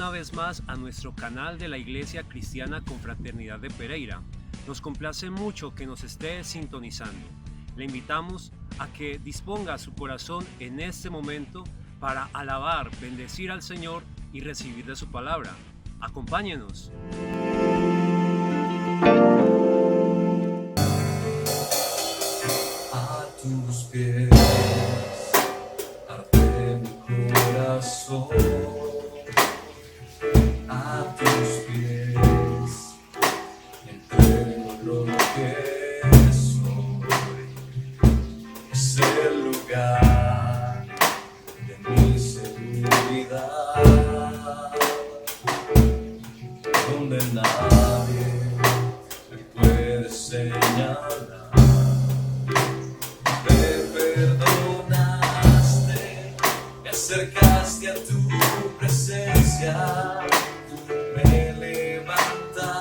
una vez más a nuestro canal de la Iglesia Cristiana Confraternidad de Pereira. Nos complace mucho que nos esté sintonizando. Le invitamos a que disponga su corazón en este momento para alabar, bendecir al Señor y recibir de su palabra. Acompáñenos. A tus pies arde mi corazón, a tus pies entrego lo que soy. Es el lugar de mi seguridad, donde nadie me puede señalar. Acercaste a tu presencia, me levantaste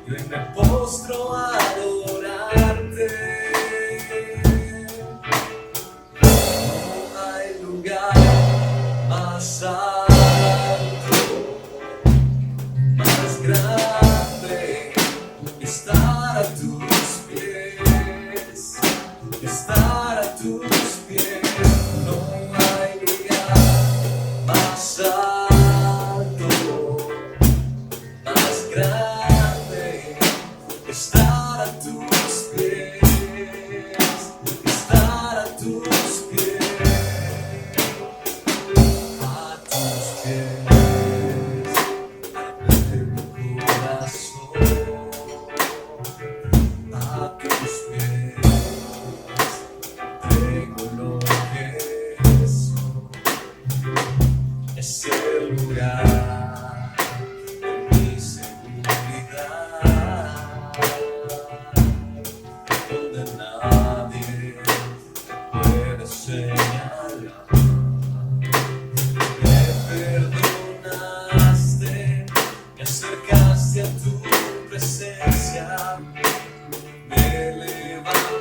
y hoy me postro a adorarte. No hay lugar más alto, más grande que estar a tus pies, que estar a tus pies. Alto, más grande, estar a tus pies, estar a tus pies, a tus pies, arde mi corazón, a tus pies, tengo lo que soy. Es el lugar de mi seguridad, donde nadie puede señalar. Me perdonaste, me acercaste a tu presencia, me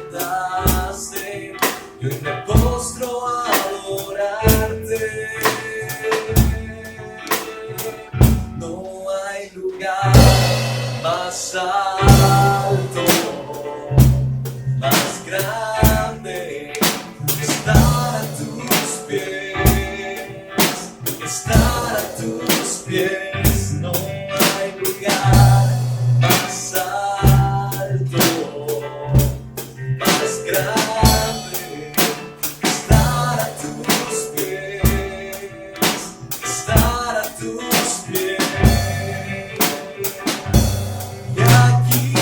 levantaste y hoy me postro a adorarte. Más alto, más grande, estar a tus pies, estar a tus pies. No hay lugar más alto, más grande, estar a tus pies, estar a tus pies. Aquí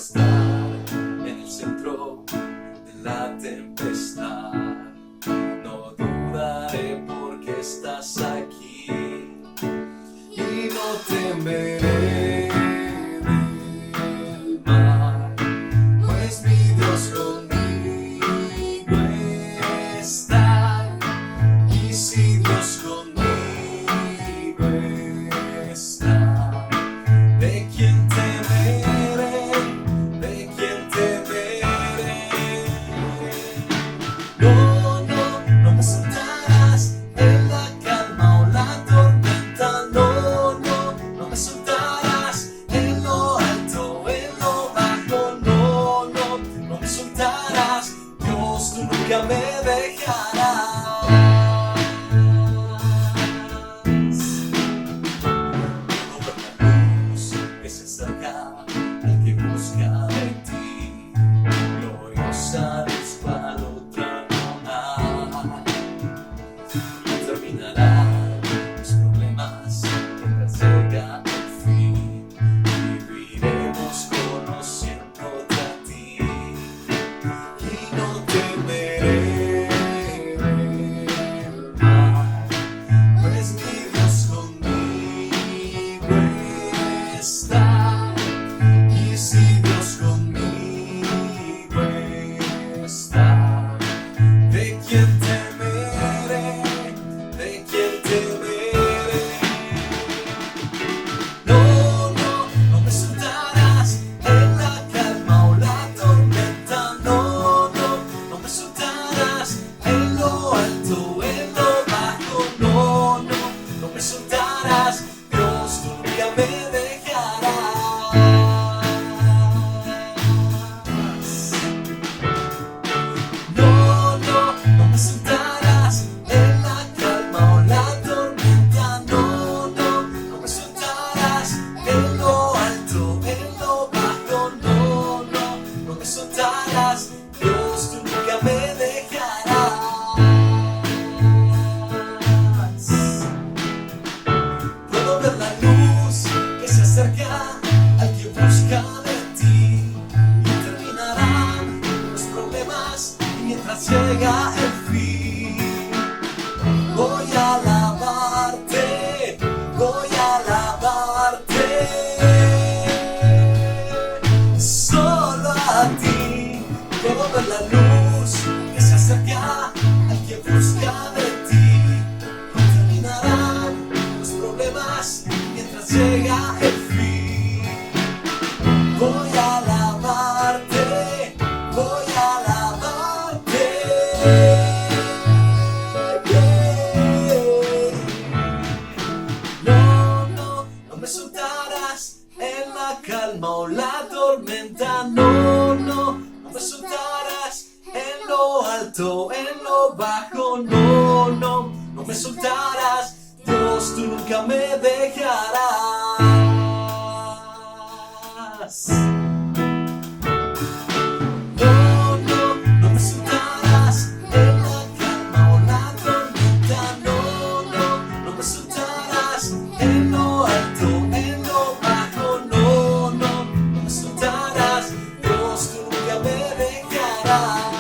estar en el centro de la tempestad. No dudaré porque estás aquí y no temeré del mar, pues mi Dios conmigo está. Y si Dios conmigo está, ¿de quién temeré? ¿De quién temeré? No, no, no me soltarás en la calma o la tormenta. No, no, no me soltarás en lo alto, en lo bajo. No, no, no me soltarás. Dios, tú nunca me dejarás. Al que busca de ti, gloriosa luz para otra no hay. Terminarán los problemas mientras llega el fin. Viviremos conociéndote a ti y no temeré del mal, pues mi Dios conmigo está. Si Dios conmigo está, ¿de quién temeré? ¿De quién temeré? No, no, no me soltarás en la calma o la tormenta. No, no, no me soltarás en lo alto, en lo bajo. No, no, no me soltarás. Dios, tú nunca me dejarás. Dios, tú nunca me dejarás. Puedo ver la luz que se acerca al que busca de ti y terminarán los problemas mientras llega el fin. Voy a alabarte, voy a alabarte, solo a ti. Puedo ver la luz que se acerca al que busca de ti. No terminarán los problemas mientras llega el fin. Voy a alabarte, voy a alabarte. No, no, no me soltarás en la calma o la tormenta. No, no, no me soltarás en lo alto, en lo bajo. No, no, no me soltarás. Dios, tú nunca me dejarás. No, no, no me soltarás en la calma o la tormenta. No, no, no me soltarás en lo alto, en lo bajo. No, no, no me soltarás. Dios, tú nunca me dejarás.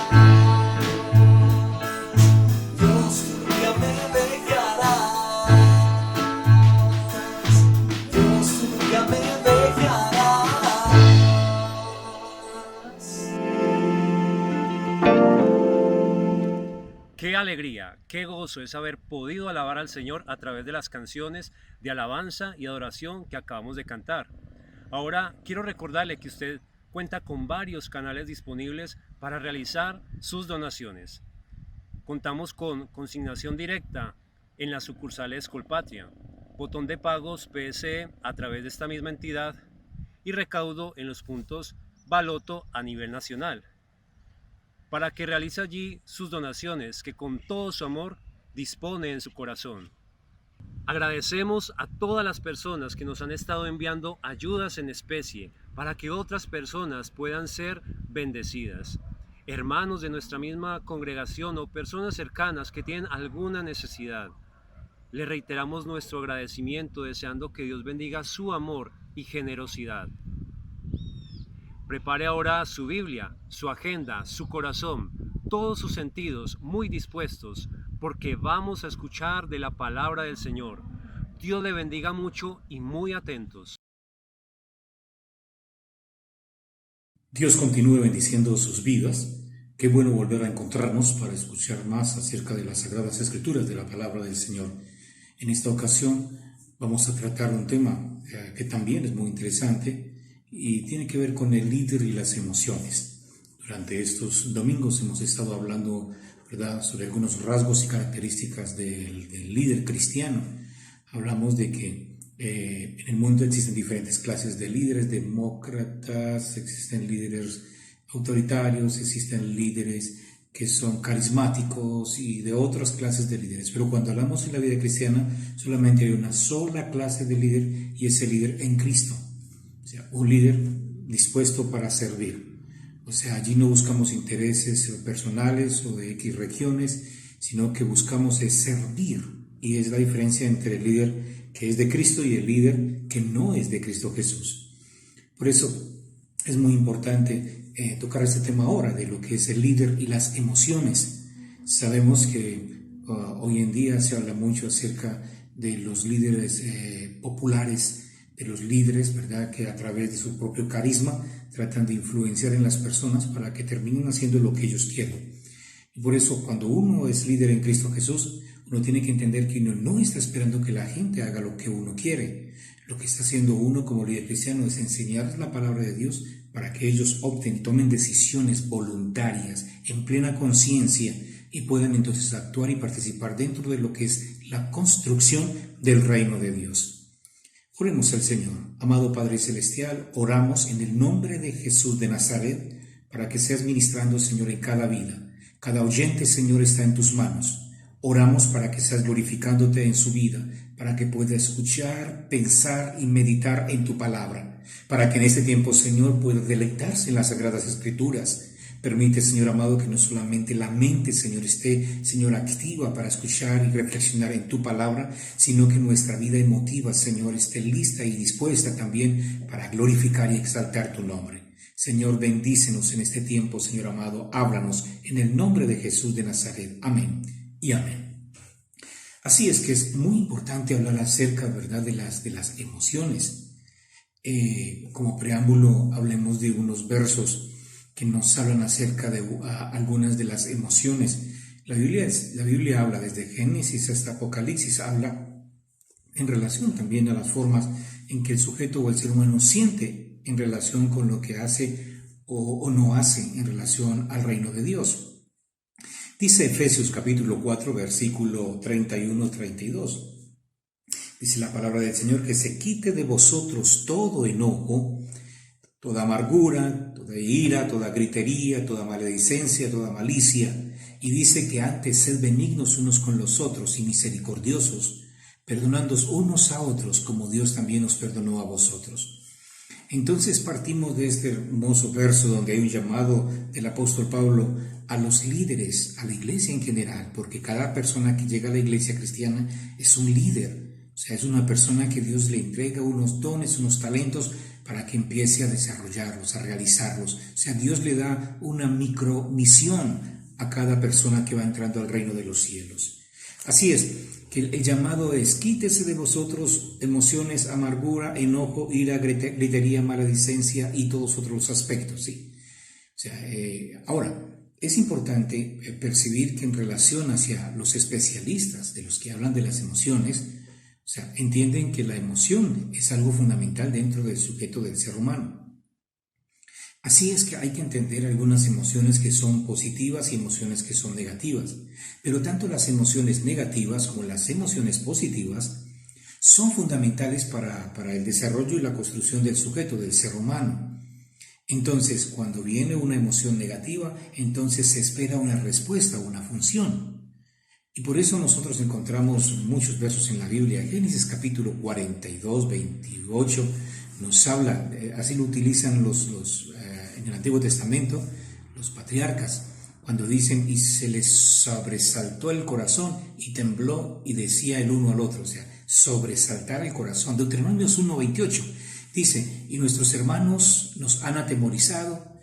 Dios, tú nunca me dejarás. Dios, tú nunca me dejarás. Qué alegría, qué gozo es haber podido alabar al Señor a través de las canciones de alabanza y adoración que acabamos de cantar. Ahora quiero recordarle que usted cuenta con varios canales disponibles para realizar sus donaciones. Contamos con consignación directa en las sucursales Colpatria, botón de pagos PSE a través de esta misma entidad y recaudo en los puntos Baloto a nivel nacional, para que realice allí sus donaciones que con todo su amor dispone en su corazón. Agradecemos a todas las personas que nos han estado enviando ayudas en especie para que otras personas puedan ser bendecidas. Hermanos de nuestra misma congregación o personas cercanas que tienen alguna necesidad. Le reiteramos nuestro agradecimiento deseando que Dios bendiga su amor y generosidad. Prepare ahora su Biblia, su agenda, su corazón, todos sus sentidos muy dispuestos, porque vamos a escuchar de la palabra del Señor. Dios le bendiga mucho y muy atentos. Dios continúe bendiciendo sus vidas. Qué bueno volver a encontrarnos para escuchar más acerca de las Sagradas Escrituras, de la palabra del Señor. En esta ocasión vamos a tratar un tema que también es muy interesante y tiene que ver con el líder y las emociones. Durante estos domingos hemos estado hablando, ¿verdad?, sobre algunos rasgos y características del líder cristiano. Hablamos de que en el mundo existen diferentes clases de líderes: demócratas, existen líderes autoritarios, existen líderes que son carismáticos y de otras clases de líderes. Pero cuando hablamos en la vida cristiana, solamente hay una sola clase de líder, y ese líder en Cristo. O sea, un líder dispuesto para servir. O sea, allí no buscamos intereses personales o de X regiones, sino que buscamos es servir. Y es la diferencia entre el líder que es de Cristo y el líder que no es de Cristo Jesús. Por eso es muy importante tocar este tema ahora de lo que es el líder y las emociones. Sabemos que hoy en día se habla mucho acerca de los líderes populares, de los líderes, ¿verdad?, que a través de su propio carisma tratan de influenciar en las personas para que terminen haciendo lo que ellos quieren. Y por eso, cuando uno es líder en Cristo Jesús, uno tiene que entender que uno no está esperando que la gente haga lo que uno quiere. Lo que está haciendo uno como líder cristiano es enseñarles la palabra de Dios para que ellos opten y tomen decisiones voluntarias, en plena conciencia, y puedan entonces actuar y participar dentro de lo que es la construcción del reino de Dios. Oremos al Señor. Amado Padre Celestial, oramos en el nombre de Jesús de Nazaret para que seas ministrando, Señor, en cada vida. Cada oyente, Señor, está en tus manos. Oramos para que seas glorificándote en su vida, para que pueda escuchar, pensar y meditar en tu palabra, para que en este tiempo, Señor, pueda deleitarse en las Sagradas Escrituras. Permite, Señor amado, que no solamente la mente, Señor, esté, Señor, activa para escuchar y reflexionar en tu palabra, sino que nuestra vida emotiva, Señor, esté lista y dispuesta también para glorificar y exaltar tu nombre. Señor, bendícenos en este tiempo, Señor amado, háblanos en el nombre de Jesús de Nazaret. Amén y amén. Así es que es muy importante hablar acerca, ¿verdad?, de las emociones. Como preámbulo, hablemos de unos versos que nos hablan acerca de algunas de las emociones. La Biblia habla desde Génesis hasta Apocalipsis, habla en relación también a las formas en que el sujeto o el ser humano siente en relación con lo que hace o no hace en relación al reino de Dios. Dice Efesios capítulo 4, versículo 31-32. Dice la palabra del Señor: que se quite de vosotros todo enojo, toda amargura, toda ira, toda gritería, toda maledicencia, toda malicia. Y dice que antes sed benignos unos con los otros y misericordiosos, perdonándoos unos a otros como Dios también os perdonó a vosotros. Entonces partimos de este hermoso verso donde hay un llamado del apóstol Pablo a los líderes, a la iglesia en general, porque cada persona que llega a la iglesia cristiana es un líder. O sea, es una persona que Dios le entrega unos dones, unos talentos para que empiece a desarrollarlos, a realizarlos. O sea, Dios le da una micromisión a cada persona que va entrando al reino de los cielos. Así es, que el llamado es: quítese de vosotros emociones, amargura, enojo, ira, gritería, maledicencia y todos otros aspectos, ¿sí? O sea, ahora, es importante percibir que en relación hacia los especialistas, de los que hablan de las emociones, o sea, entienden que la emoción es algo fundamental dentro del sujeto del ser humano. Así es que hay que entender algunas emociones que son positivas y emociones que son negativas. Pero tanto las emociones negativas como las emociones positivas son fundamentales para el desarrollo y la construcción del sujeto, del ser humano. Entonces, cuando viene una emoción negativa, entonces se espera una respuesta, una función. Y por eso nosotros encontramos muchos versos en la Biblia. Génesis capítulo 42, 28 nos habla, así lo utilizan en el Antiguo Testamento, los patriarcas, cuando dicen: y se les sobresaltó el corazón y tembló y decía el uno al otro. O sea, sobresaltar el corazón. Deuteronomios 1:28. Dice, y nuestros hermanos nos han atemorizado.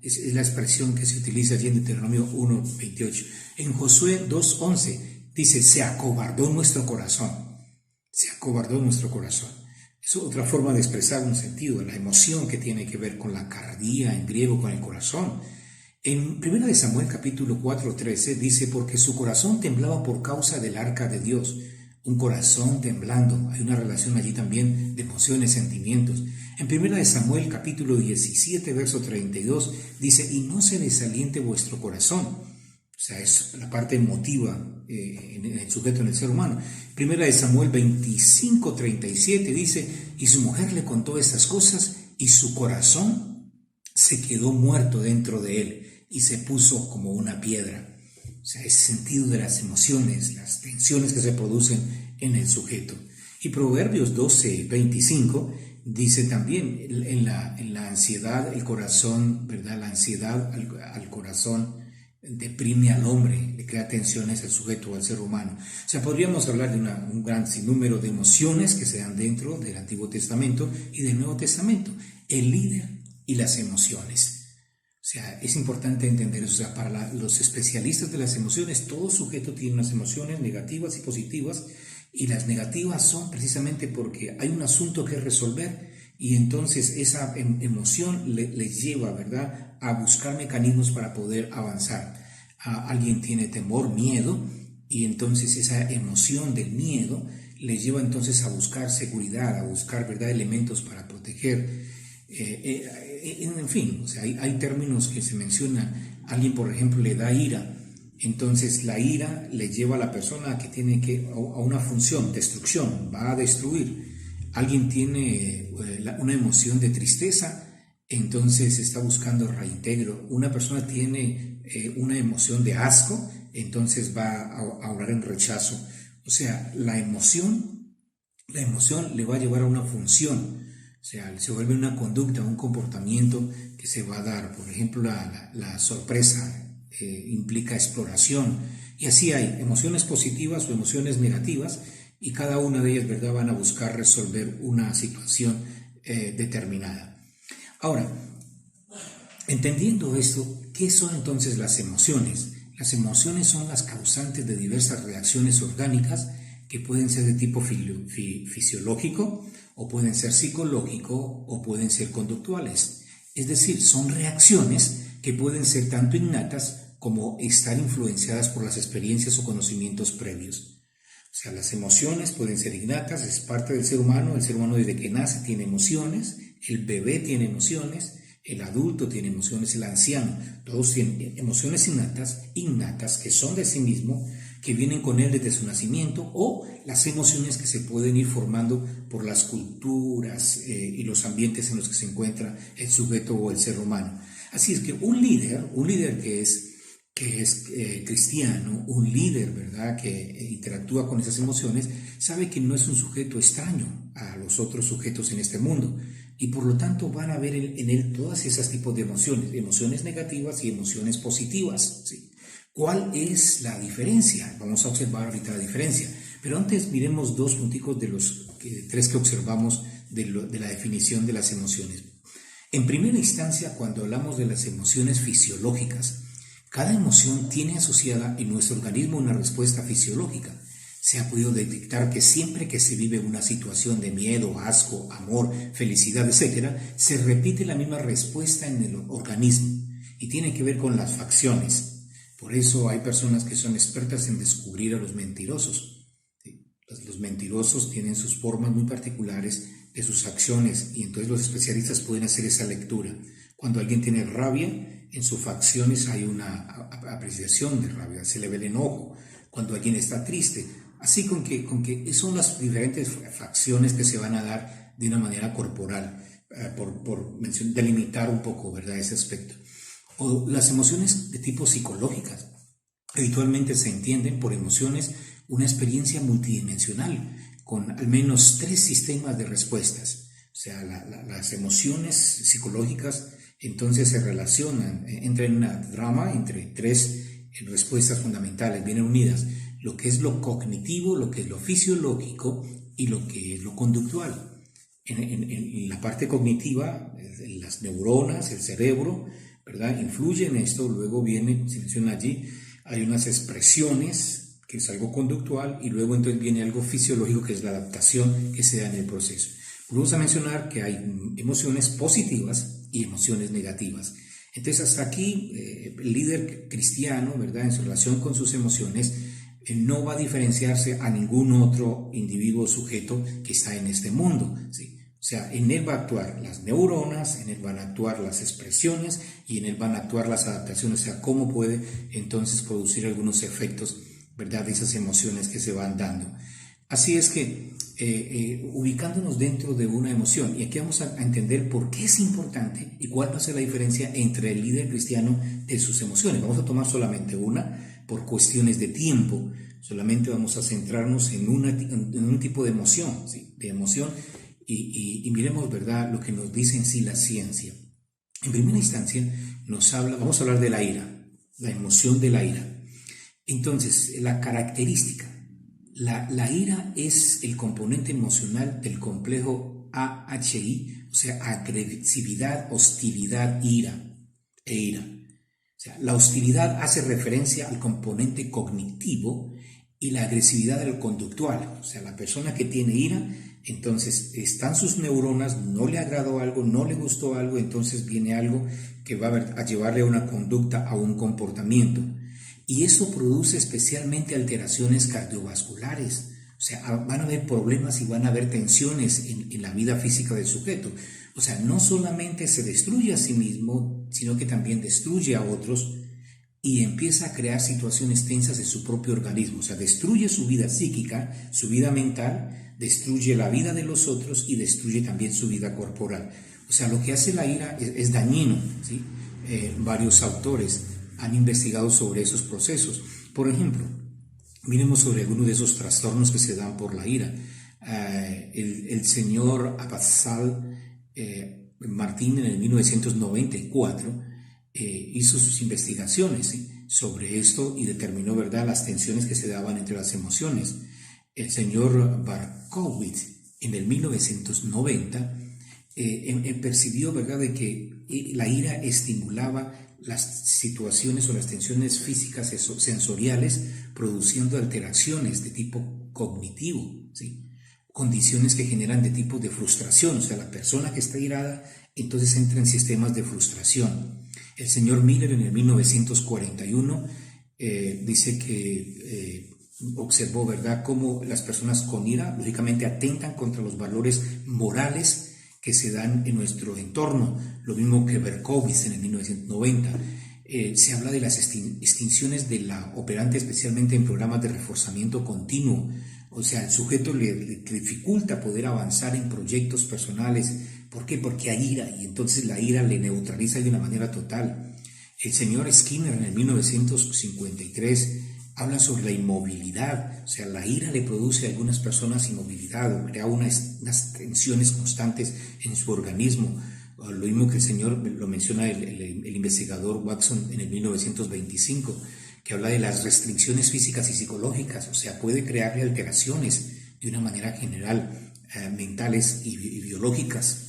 Es la expresión que se utiliza allí en Deuteronomio 1:28. En Josué 2:11 dice, se acobardó nuestro corazón. Es otra forma de expresar un sentido, la emoción que tiene que ver con la cardia, en griego con el corazón. En 1 Samuel capítulo 4:13 dice, porque su corazón temblaba por causa del arca de Dios. Un corazón temblando, hay una relación allí también de emociones, sentimientos. En 1 Samuel capítulo 17 verso 32 dice, y no se desaliente vuestro corazón. O sea, es la parte emotiva en el sujeto, en el ser humano. 1 Samuel 25:37 dice, y su mujer le contó estas cosas y su corazón se quedó muerto dentro de él y se puso como una piedra. O sea, ese sentido de las emociones, las tensiones que se producen en el sujeto. Y Proverbios 12:25 dice también, en la ansiedad, el corazón, ¿verdad? La ansiedad al corazón deprime al hombre, le crea tensiones al sujeto o al ser humano. O sea, podríamos hablar de un gran sinnúmero de emociones que se dan dentro del Antiguo Testamento y del Nuevo Testamento. El líder y las emociones. O sea, es importante entender eso. O sea, para los especialistas de las emociones, todo sujeto tiene unas emociones negativas y positivas, y las negativas son precisamente porque hay un asunto que resolver, y entonces esa emoción les lleva, ¿verdad?, a buscar mecanismos para poder avanzar. Alguien tiene temor, miedo, y entonces esa emoción del miedo les lleva entonces a buscar seguridad, a buscar, ¿verdad?, elementos para proteger. En fin, o sea, hay términos que se mencionan. Alguien, por ejemplo, le da ira, entonces la ira le lleva a la persona que tiene a una función, destrucción, va a destruir. Alguien tiene una emoción de tristeza, entonces está buscando reintegro. Una persona tiene una emoción de asco, entonces va a obrar en rechazo. O sea, la emoción le va a llevar a una función. O sea, se vuelve una conducta, un comportamiento que se va a dar. Por ejemplo, la sorpresa implica exploración. Y así hay emociones positivas o emociones negativas, y cada una de ellas, ¿verdad?, van a buscar resolver una situación determinada. Ahora, entendiendo esto, ¿qué son entonces las emociones? Las emociones son las causantes de diversas reacciones orgánicas que pueden ser de tipo fisiológico, o pueden ser psicológico, o pueden ser conductuales. Es decir, son reacciones que pueden ser tanto innatas como estar influenciadas por las experiencias o conocimientos previos. O sea, las emociones pueden ser innatas, es parte del ser humano. El ser humano desde que nace tiene emociones, el bebé tiene emociones, el adulto tiene emociones, el anciano. Todos tienen emociones innatas que son de sí mismo, que vienen con él desde su nacimiento, o las emociones que se pueden ir formando por las culturas y los ambientes en los que se encuentra el sujeto o el ser humano. Así es que un líder que es cristiano, un líder, ¿verdad?, que interactúa con esas emociones, sabe que no es un sujeto extraño a los otros sujetos en este mundo, y por lo tanto van a ver en él todas esas tipos de emociones negativas y emociones positivas, ¿sí? ¿Cuál es la diferencia? Vamos a observar ahorita la diferencia, pero antes miremos dos punticos de los tres que observamos de la definición de las emociones. En primera instancia, cuando hablamos de las emociones fisiológicas, cada emoción tiene asociada en nuestro organismo una respuesta fisiológica. Se ha podido detectar que siempre que se vive una situación de miedo, asco, amor, felicidad, etc., se repite la misma respuesta en el organismo, y tiene que ver con las facciones. Por eso hay personas que son expertas en descubrir a los mentirosos. ¿Sí? Los mentirosos tienen sus formas muy particulares de sus acciones, y entonces los especialistas pueden hacer esa lectura. Cuando alguien tiene rabia, en sus facciones hay una apreciación de rabia, se le ve el enojo. Cuando alguien está triste, así con que son las diferentes facciones que se van a dar de una manera corporal, por delimitar un poco, ¿verdad?, ese aspecto. O las emociones de tipo psicológicas. Habitualmente se entienden por emociones una experiencia multidimensional, con al menos 3 sistemas de respuestas. O sea, las emociones psicológicas entonces se relacionan, entran en una trama entre 3 respuestas fundamentales, vienen unidas: lo que es lo cognitivo, lo que es lo fisiológico y lo que es lo conductual. En la parte cognitiva, las neuronas, el cerebro, ¿verdad? Influye en esto. Luego viene, se menciona allí, hay unas expresiones, que es algo conductual, y luego entonces viene algo fisiológico, que es la adaptación que se da en el proceso. Vamos a mencionar que hay emociones positivas y emociones negativas. Entonces, hasta aquí, el líder cristiano, ¿verdad?, en su relación con sus emociones, no va a diferenciarse a ningún otro individuo sujeto que está en este mundo, ¿sí? O sea, en él va a actuar las neuronas, en él van a actuar las expresiones y en él van a actuar las adaptaciones, o sea, cómo puede entonces producir algunos efectos, ¿verdad?, de esas emociones que se van dando. Así es que, ubicándonos dentro de una emoción, y aquí vamos a entender por qué es importante y cuál va a ser la diferencia entre el líder cristiano de sus emociones. Vamos a tomar solamente una por cuestiones de tiempo, solamente vamos a centrarnos en un tipo de emoción, ¿sí?, de emoción. Y miremos, ¿verdad?, lo que nos dice en sí la ciencia. En primera instancia, vamos a hablar de la ira, la emoción de la ira. Entonces, la característica, la ira es el componente emocional del complejo AHI, o sea, agresividad, hostilidad, ira e ira. O sea, la hostilidad hace referencia al componente cognitivo y la agresividad al conductual. O sea, la persona que tiene ira, entonces están sus neuronas, no le agradó algo, no le gustó algo, entonces viene algo que va a llevarle a una conducta, a un comportamiento. Y eso produce especialmente alteraciones cardiovasculares. O sea, van a haber problemas y van a haber tensiones en la vida física del sujeto. O sea, no solamente se destruye a sí mismo, sino que también destruye a otros y empieza a crear situaciones tensas en su propio organismo. O sea, destruye su vida psíquica, su vida mental, destruye la vida de los otros y destruye también su vida corporal. O sea, lo que hace la ira es dañino, ¿sí? Varios autores han investigado sobre esos procesos. Por ejemplo, miremos sobre algunos de esos trastornos que se dan por la ira. El señor Abbasal Martín en el 1994 hizo sus investigaciones, ¿sí?, sobre esto y determinó, ¿verdad?, las tensiones que se daban entre las emociones. El señor Barkowitz en el 1990 percibió, ¿verdad?, de que la ira estimulaba las situaciones o las tensiones físicas sensoriales, produciendo alteraciones de tipo cognitivo, ¿sí?, condiciones que generan de tipo de frustración. O sea, la persona que está irada entonces entra en sistemas de frustración. El señor Miller en el 1941 dice que observó, ¿verdad?, cómo las personas con ira lógicamente atentan contra los valores morales que se dan en nuestro entorno, lo mismo que Berkowitz en el 1990. Se habla de las extinciones de la operante, especialmente en programas de reforzamiento continuo. O sea, al sujeto le dificulta poder avanzar en proyectos personales. ¿Por qué? Porque hay ira, y entonces la ira le neutraliza de una manera total. El señor Skinner en el 1953 habla sobre la inmovilidad. O sea, la ira le produce a algunas personas inmovilidad, o crea unas tensiones constantes en su organismo. Lo mismo que el señor lo menciona el investigador Watson en el 1925, que habla de las restricciones físicas y psicológicas. O sea, puede crearle alteraciones de una manera general, mentales y biológicas.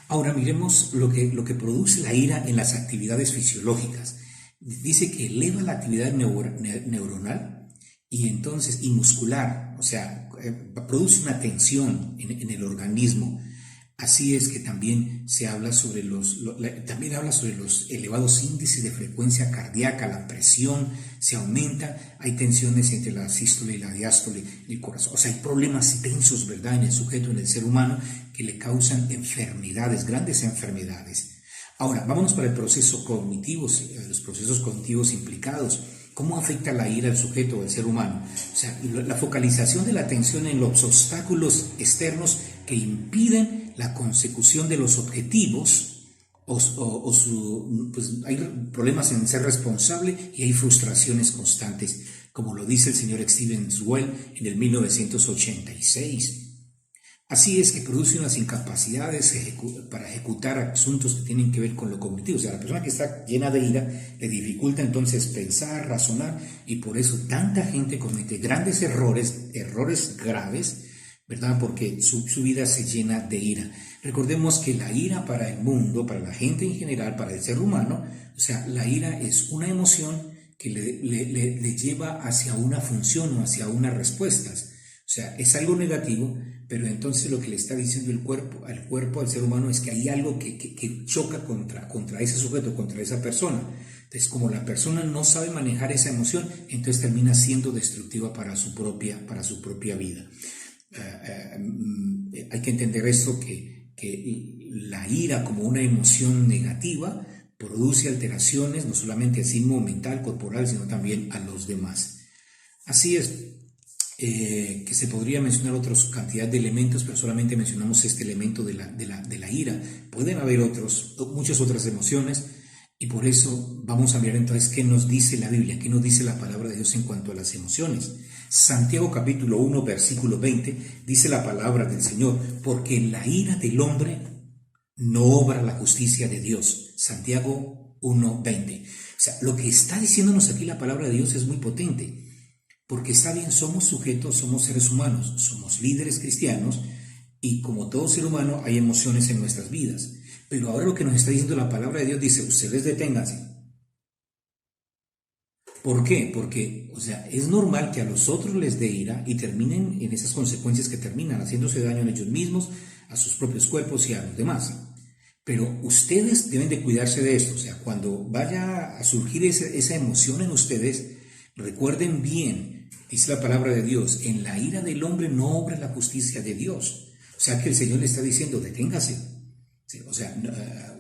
Ahora miremos lo que produce la ira en las actividades fisiológicas. Dice que eleva la actividad neuronal y muscular. O sea, produce una tensión en el organismo. Así es que también se habla sobre los elevados índices de frecuencia cardíaca, la presión se aumenta, hay tensiones entre la sístole y la diástole del corazón. O sea, hay problemas tensos, ¿verdad?, en el sujeto, en el ser humano, que le causan enfermedades, grandes enfermedades. Ahora, vámonos para el proceso cognitivo, los procesos cognitivos implicados. ¿Cómo afecta la ira al sujeto, al ser humano? O sea, la focalización de la atención en los obstáculos externos que impiden la consecución de los objetivos, pues hay problemas en ser responsable y hay frustraciones constantes, como lo dice el señor Steven Zweig en el 1986. Así es que produce unas incapacidades para ejecutar asuntos que tienen que ver con lo cognitivo. O sea, la persona que está llena de ira le dificulta entonces pensar, razonar, y por eso tanta gente comete grandes errores graves, ¿verdad? Porque su vida se llena de ira. Recordemos que la ira para el mundo, para la gente en general, para el ser humano, o sea, la ira es una emoción que le lleva hacia una función o hacia unas respuestas. O sea, es algo negativo, pero entonces lo que le está diciendo el cuerpo, al ser humano, es que hay algo que choca contra ese sujeto, contra esa persona. Entonces, como la persona no sabe manejar esa emoción, entonces termina siendo destructiva para su propia vida. Hay que entender esto, que la ira como una emoción negativa produce alteraciones no solamente a sí mismo mental, corporal, sino también a los demás. Así es que se podría mencionar otra cantidad de elementos, pero solamente mencionamos este elemento de la ira. Pueden haber muchas otras emociones, y por eso vamos a mirar entonces qué nos dice la Biblia, qué nos dice la palabra de Dios en cuanto a las emociones. Santiago capítulo 1 versículo 20 dice la palabra del Señor: porque en la ira del hombre no obra la justicia de Dios. Santiago 1:20. O sea, lo que está diciéndonos aquí la palabra de Dios es muy potente, porque está bien, somos sujetos, somos seres humanos, somos líderes cristianos, y como todo ser humano hay emociones en nuestras vidas. Pero ahora lo que nos está diciendo la palabra de Dios dice: ustedes deténganse. ¿Por qué? Porque, o sea, es normal que a los otros les dé ira y terminen en esas consecuencias que terminan haciéndose daño a ellos mismos, a sus propios cuerpos y a los demás. Pero ustedes deben de cuidarse de esto. O sea, cuando vaya a surgir esa emoción en ustedes, recuerden bien, dice la palabra de Dios: en la ira del hombre no obra la justicia de Dios. O sea que el Señor le está diciendo: deténgase. Sí, o sea,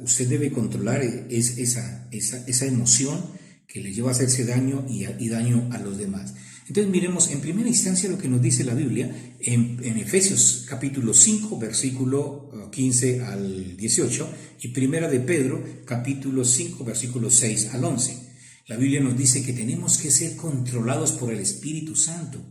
usted debe controlar esa emoción que le lleva a hacerse daño y daño a los demás. Entonces miremos en primera instancia lo que nos dice la Biblia en Efesios capítulo 5 versículo 15 al 18 y primera de Pedro capítulo 5 versículo 6 al 11. La Biblia nos dice que tenemos que ser controlados por el Espíritu Santo.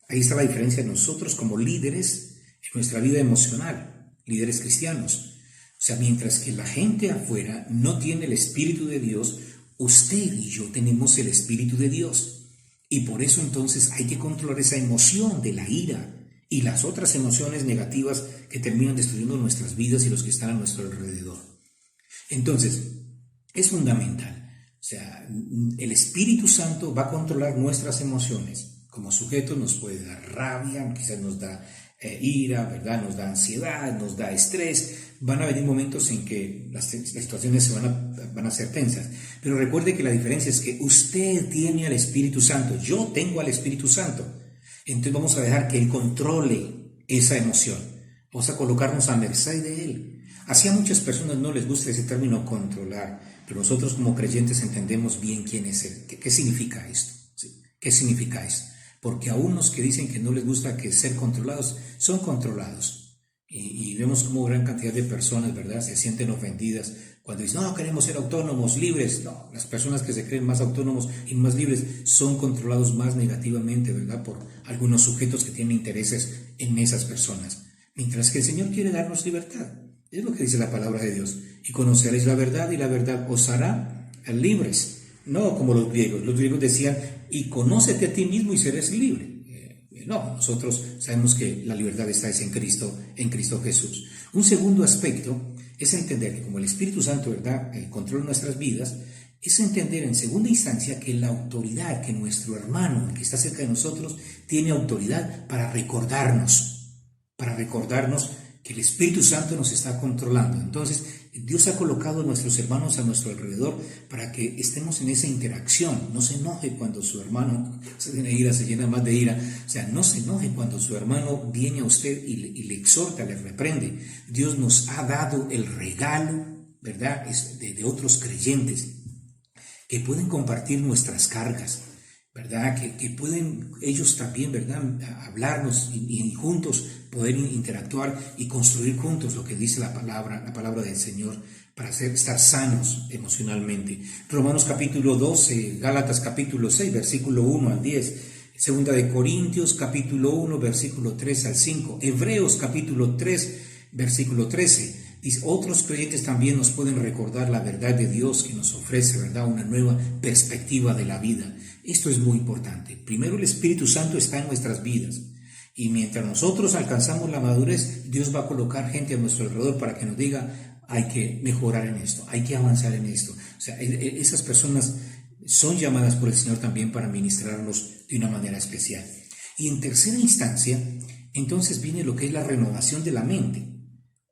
Ahí está la diferencia de nosotros como líderes en nuestra vida emocional, líderes cristianos. O sea, mientras que la gente afuera no tiene el Espíritu de Dios, usted y yo tenemos el Espíritu de Dios. Y por eso entonces hay que controlar esa emoción de la ira y las otras emociones negativas que terminan destruyendo nuestras vidas y los que están a nuestro alrededor. Entonces, es fundamental. O sea, el Espíritu Santo va a controlar nuestras emociones. Como sujetos nos puede dar rabia, quizás nos da ira, ¿verdad? Nos da ansiedad, nos da estrés. Van a venir momentos en que las situaciones van a ser tensas. Pero recuerde que la diferencia es que usted tiene al Espíritu Santo, yo tengo al Espíritu Santo. Entonces vamos a dejar que Él controle esa emoción. Vamos a colocarnos a merced de Él. Así a muchas personas no les gusta ese término controlar, pero nosotros como creyentes entendemos bien quién es Él. ¿Qué significa esto? ¿Sí? ¿Qué significa esto? Porque a unos que dicen que no les gusta que ser controlados, son controlados. Y vemos cómo gran cantidad de personas, ¿verdad?, se sienten ofendidas cuando dicen: no, queremos ser autónomos, libres. No, las personas que se creen más autónomos y más libres son controlados más negativamente, ¿verdad?, por algunos sujetos que tienen intereses en esas personas. Mientras que el Señor quiere darnos libertad. Es lo que dice la palabra de Dios. Y conoceréis la verdad, y la verdad os hará libres. No como los griegos. Los griegos decían: y conócete a ti mismo y serás libre. No, nosotros sabemos que la libertad está en Cristo Jesús. Un segundo aspecto es entender que como el Espíritu Santo, ¿verdad?, controla nuestras vidas, es entender en segunda instancia que la autoridad, que nuestro hermano, el que está cerca de nosotros, tiene autoridad para recordarnos que el Espíritu Santo nos está controlando. Entonces, Dios ha colocado a nuestros hermanos a nuestro alrededor para que estemos en esa interacción. No se enoje cuando su hermano se llena más de ira. O sea, no se enoje cuando su hermano viene a usted y le exhorta, le reprende. Dios nos ha dado el regalo, ¿verdad?, de otros creyentes que pueden compartir nuestras cargas, ¿verdad?, que pueden ellos también, ¿verdad?, hablarnos y juntos poder interactuar y construir juntos lo que dice la palabra del Señor para estar sanos emocionalmente. Romanos capítulo 12, Gálatas capítulo 6, versículo 1 al 10, Segunda de Corintios capítulo 1, versículo 3 al 5, Hebreos capítulo 3, versículo 13. Dice: otros creyentes también nos pueden recordar la verdad de Dios que nos ofrece, ¿verdad?, una nueva perspectiva de la vida. Esto es muy importante. Primero, el Espíritu Santo está en nuestras vidas. Y mientras nosotros alcanzamos la madurez, Dios va a colocar gente a nuestro alrededor para que nos diga, hay que mejorar en esto, hay que avanzar en esto. O sea, esas personas son llamadas por el Señor también para ministrarnos de una manera especial. Y en tercera instancia, entonces viene lo que es la renovación de la mente.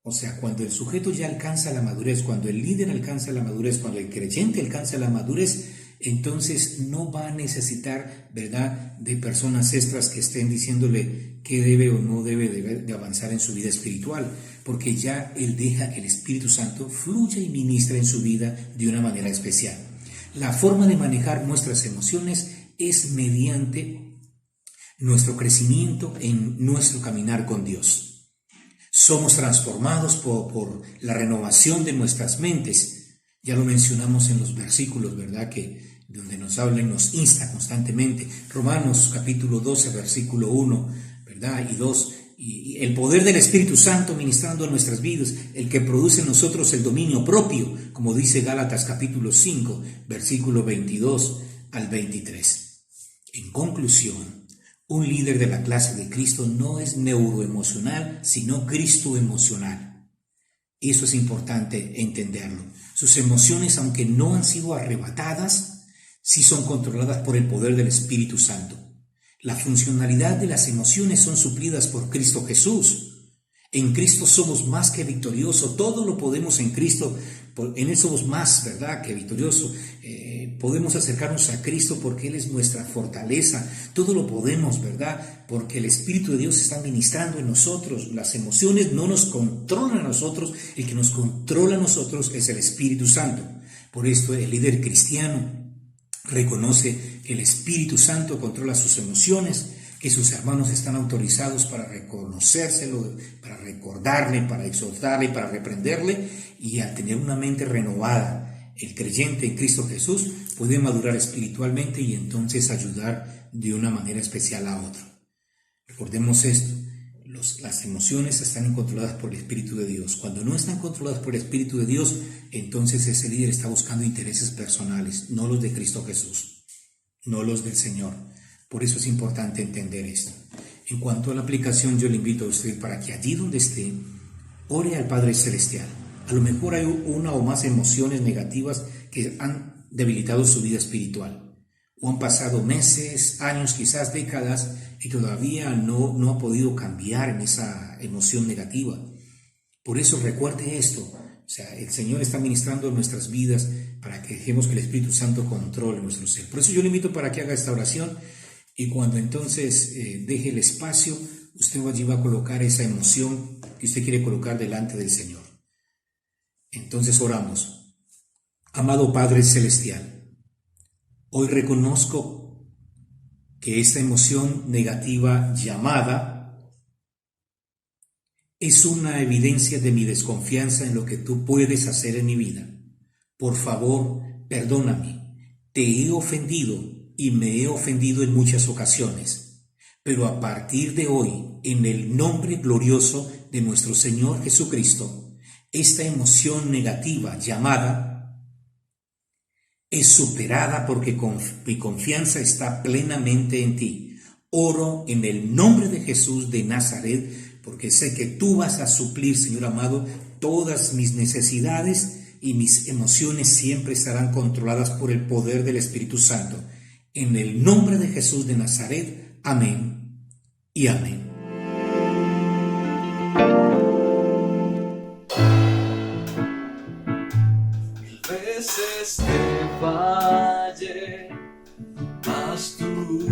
O sea, cuando el sujeto ya alcanza la madurez, cuando el líder alcanza la madurez, cuando el creyente alcanza la madurez, entonces no va a necesitar, ¿verdad?, de personas extras que estén diciéndole qué debe o no debe de avanzar en su vida espiritual, porque ya él deja que el Espíritu Santo fluya y ministre en su vida de una manera especial. La forma de manejar nuestras emociones es mediante nuestro crecimiento en nuestro caminar con Dios. Somos transformados por la renovación de nuestras mentes. Ya lo mencionamos en los versículos, ¿verdad?, que donde nos habla y nos insta constantemente. Romanos capítulo 12, versículo 1, ¿verdad?, y 2. Y el poder del Espíritu Santo ministrando en nuestras vidas, el que produce en nosotros el dominio propio, como dice Gálatas capítulo 5, versículo 22 al 23. En conclusión, un líder de la clase de Cristo no es neuroemocional, sino Cristo emocional. Eso es importante entenderlo. Sus emociones, aunque no han sido arrebatadas, sí son controladas por el poder del Espíritu Santo. La funcionalidad de las emociones son suplidas por Cristo Jesús. En Cristo somos más que victoriosos, todo lo podemos en Cristo, en Él somos más, ¿verdad?, que victoriosos. Podemos acercarnos a Cristo porque Él es nuestra fortaleza, todo lo podemos, ¿verdad?, porque el Espíritu de Dios está ministrando en nosotros. Las emociones no nos controlan a nosotros, el que nos controla a nosotros es el Espíritu Santo. Por esto el líder cristiano reconoce que el Espíritu Santo controla sus emociones, que sus hermanos están autorizados para reconocérselo, para recordarle, para exhortarle, para reprenderle, y al tener una mente renovada, el creyente en Cristo Jesús puede madurar espiritualmente y entonces ayudar de una manera especial a otro. Recordemos esto, las emociones están controladas por el Espíritu de Dios. Cuando no están controladas por el Espíritu de Dios, entonces ese líder está buscando intereses personales, no los de Cristo Jesús, no los del Señor. Por eso es importante entender esto. En cuanto a la aplicación, yo le invito a usted para que allí donde esté, ore al Padre Celestial. A lo mejor hay una o más emociones negativas que han debilitado su vida espiritual. O han pasado meses, años, quizás décadas, y todavía no ha podido cambiar en esa emoción negativa. Por eso recuerde esto. O sea, el Señor está ministrando en nuestras vidas para que dejemos que el Espíritu Santo controle nuestro ser. Por eso yo le invito para que haga esta oración, y cuando entonces deje el espacio, usted allí va a colocar esa emoción que usted quiere colocar delante del Señor. Entonces oramos. Amado Padre Celestial, hoy reconozco que esta emoción negativa llamada es una evidencia de mi desconfianza en lo que tú puedes hacer en mi vida. Por favor, perdóname. Te he ofendido y me he ofendido en muchas ocasiones. Pero a partir de hoy, en el nombre glorioso de nuestro Señor Jesucristo, esta emoción negativa llamada es superada porque mi confianza está plenamente en ti. Oro en el nombre de Jesús de Nazaret, porque sé que tú vas a suplir, Señor amado, todas mis necesidades y mis emociones siempre estarán controladas por el poder del Espíritu Santo. En el nombre de Jesús de Nazaret, amén y amén. Veces te fallé, mas tú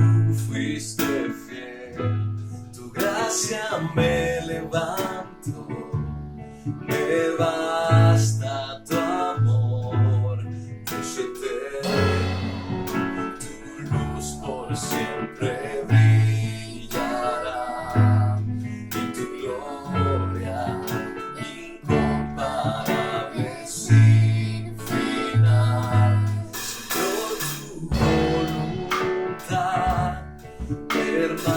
fuiste fiel. Tu gracia me levantó, me basta tu amor, Dios eterno, tu luz por siempre brillará, y tu gloria incomparable sin final. Señor, tu voluntad permanecerá,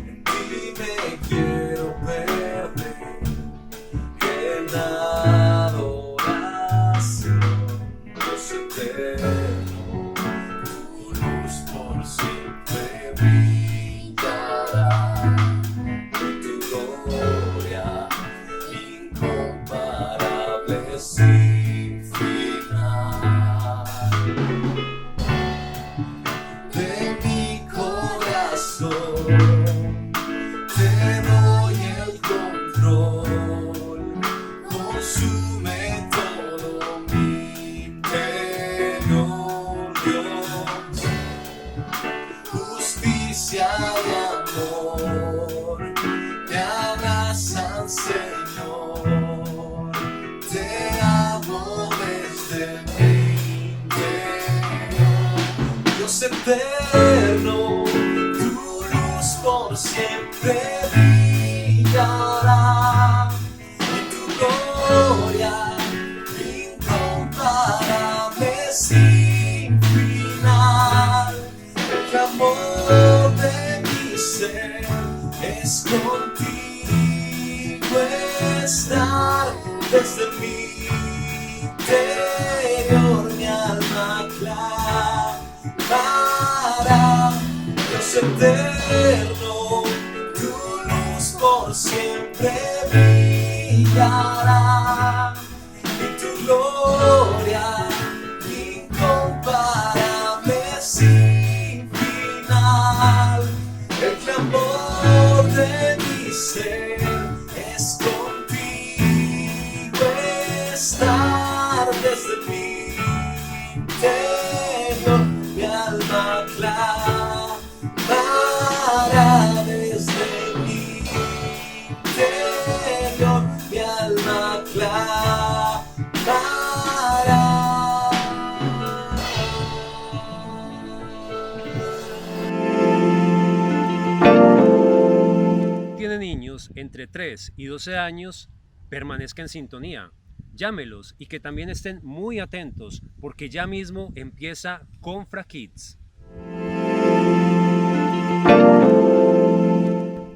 en ti me quiero perder. Señor, te amo desde mi interior. Dios eterno, tu luz por siempre brillará, y tu gloria incomparable sin final. El clamor de mi ser es contigo estar, desde mi interior mi alma clamará. Dios eterno, tu luz por siempre brillará, y tu gloria incomparable sin final. El clamor de mi ser es contigo estar, desde mi interior mi alma clamará, desde mi interior mi alma clamará. Tiene niños entre 3 y 12 años, permanezca en sintonía. Llámelos y que también estén muy atentos porque ya mismo empieza Confra Kids.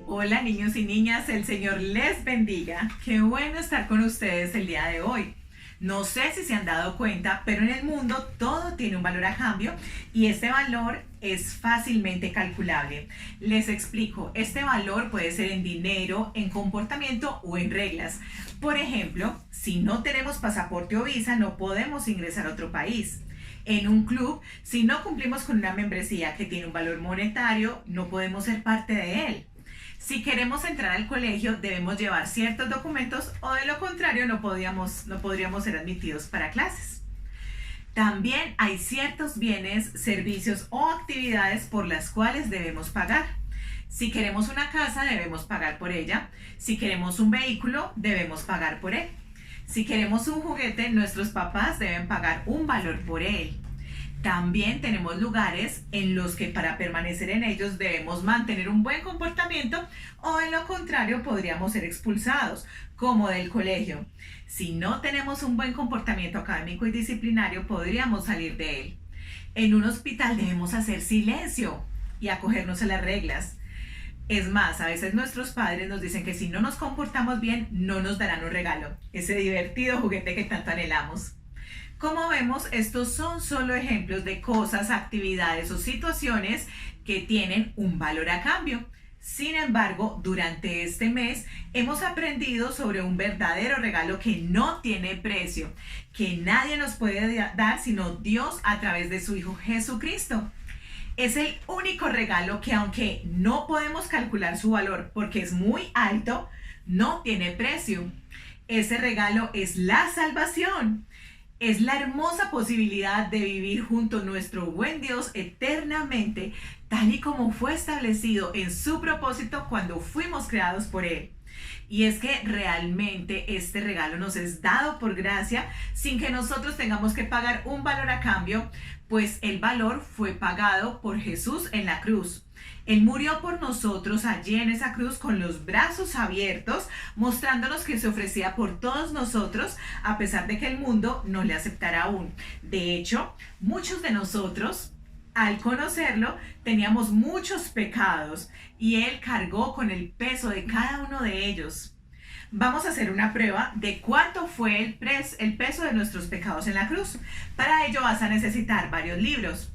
Hola niños y niñas, el Señor les bendiga. Qué bueno estar con ustedes el día de hoy. No sé si se han dado cuenta, pero en el mundo todo tiene un valor a cambio y este valor es fácilmente calculable. Les explico, este valor puede ser en dinero, en comportamiento o en reglas. Por ejemplo, si no tenemos pasaporte o visa, no podemos ingresar a otro país. En un club, si no cumplimos con una membresía que tiene un valor monetario, no podemos ser parte de él. Si queremos entrar al colegio, debemos llevar ciertos documentos o de lo contrario no podríamos ser admitidos para clases. También hay ciertos bienes, servicios o actividades por las cuales debemos pagar. Si queremos una casa, debemos pagar por ella. Si queremos un vehículo, debemos pagar por él. Si queremos un juguete, nuestros papás deben pagar un valor por él. También tenemos lugares en los que para permanecer en ellos debemos mantener un buen comportamiento o en lo contrario podríamos ser expulsados, como del colegio. Si no tenemos un buen comportamiento académico y disciplinario podríamos salir de él. En un hospital debemos hacer silencio y acogernos a las reglas. Es más, a veces nuestros padres nos dicen que si no nos comportamos bien no nos darán un regalo, ese divertido juguete que tanto anhelamos. Como vemos, estos son solo ejemplos de cosas, actividades o situaciones que tienen un valor a cambio. Sin embargo, durante este mes hemos aprendido sobre un verdadero regalo que no tiene precio, que nadie nos puede dar sino Dios a través de su Hijo Jesucristo. Es el único regalo que, aunque no podemos calcular su valor porque es muy alto, no tiene precio. Ese regalo es la salvación. Es la hermosa posibilidad de vivir junto a nuestro buen Dios eternamente, tal y como fue establecido en su propósito cuando fuimos creados por Él. Y es que realmente este regalo nos es dado por gracia sin que nosotros tengamos que pagar un valor a cambio, pues el valor fue pagado por Jesús en la cruz. Él murió por nosotros allí en esa cruz con los brazos abiertos, mostrándonos que se ofrecía por todos nosotros, a pesar de que el mundo no le aceptara aún. De hecho, muchos de nosotros, al conocerlo, teníamos muchos pecados y Él cargó con el peso de cada uno de ellos. Vamos a hacer una prueba de cuánto fue el peso de nuestros pecados en la cruz. Para ello vas a necesitar varios libros.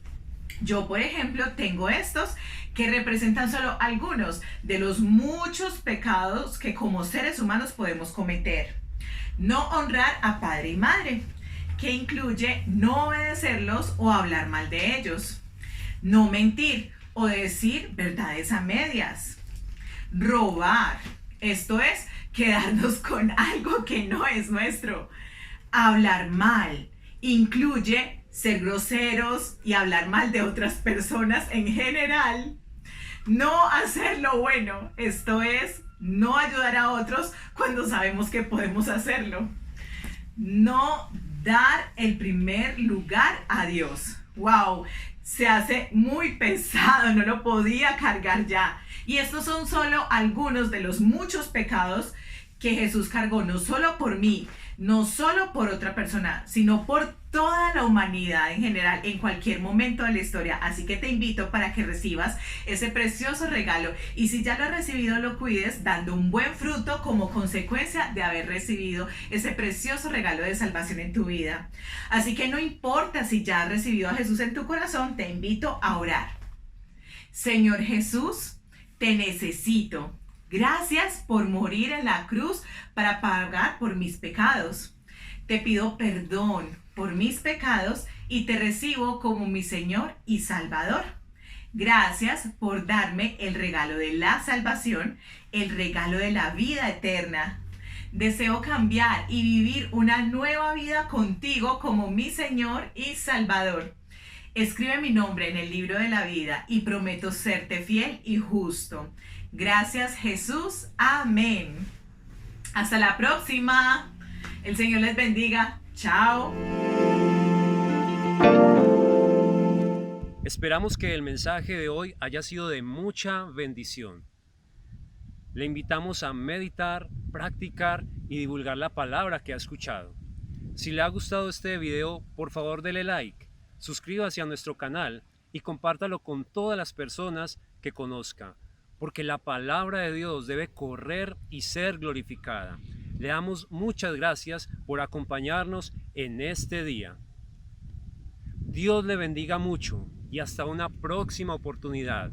Yo, por ejemplo, tengo estos que representan solo algunos de los muchos pecados que como seres humanos podemos cometer. No honrar a padre y madre, que incluye no obedecerlos o hablar mal de ellos. No mentir o decir verdades a medias. Robar, esto es, quedarnos con algo que no es nuestro. Hablar mal, incluye ser groseros y hablar mal de otras personas en general. No hacer lo bueno, esto es, no ayudar a otros cuando sabemos que podemos hacerlo. No dar el primer lugar a Dios. ¡Wow! Se hace muy pesado, no lo podía cargar ya. Y estos son solo algunos de los muchos pecados que Jesús cargó, no solo por mí, no solo por otra persona, sino por toda la humanidad en general, en cualquier momento de la historia. Así que te invito para que recibas ese precioso regalo, y si ya lo has recibido, lo cuides dando un buen fruto como consecuencia de haber recibido ese precioso regalo de salvación en tu vida. Así que no importa si ya has recibido a Jesús en tu corazón, te invito a orar. Señor Jesús, te necesito. Gracias por morir en la cruz para pagar por mis pecados. Te pido perdón por mis pecados y te recibo como mi Señor y Salvador. Gracias por darme el regalo de la salvación, el regalo de la vida eterna. Deseo cambiar y vivir una nueva vida contigo como mi Señor y Salvador. Escribe mi nombre en el libro de la vida y prometo serte fiel y justo. Gracias, Jesús. Amén. Hasta la próxima. El Señor les bendiga. Chao. Esperamos que el mensaje de hoy haya sido de mucha bendición. Le invitamos a meditar, practicar y divulgar la palabra que ha escuchado. Si le ha gustado este video, por favor dele like, suscríbase a nuestro canal y compártalo con todas las personas que conozca, porque la palabra de Dios debe correr y ser glorificada. Le damos muchas gracias por acompañarnos en este día. Dios le bendiga mucho y hasta una próxima oportunidad.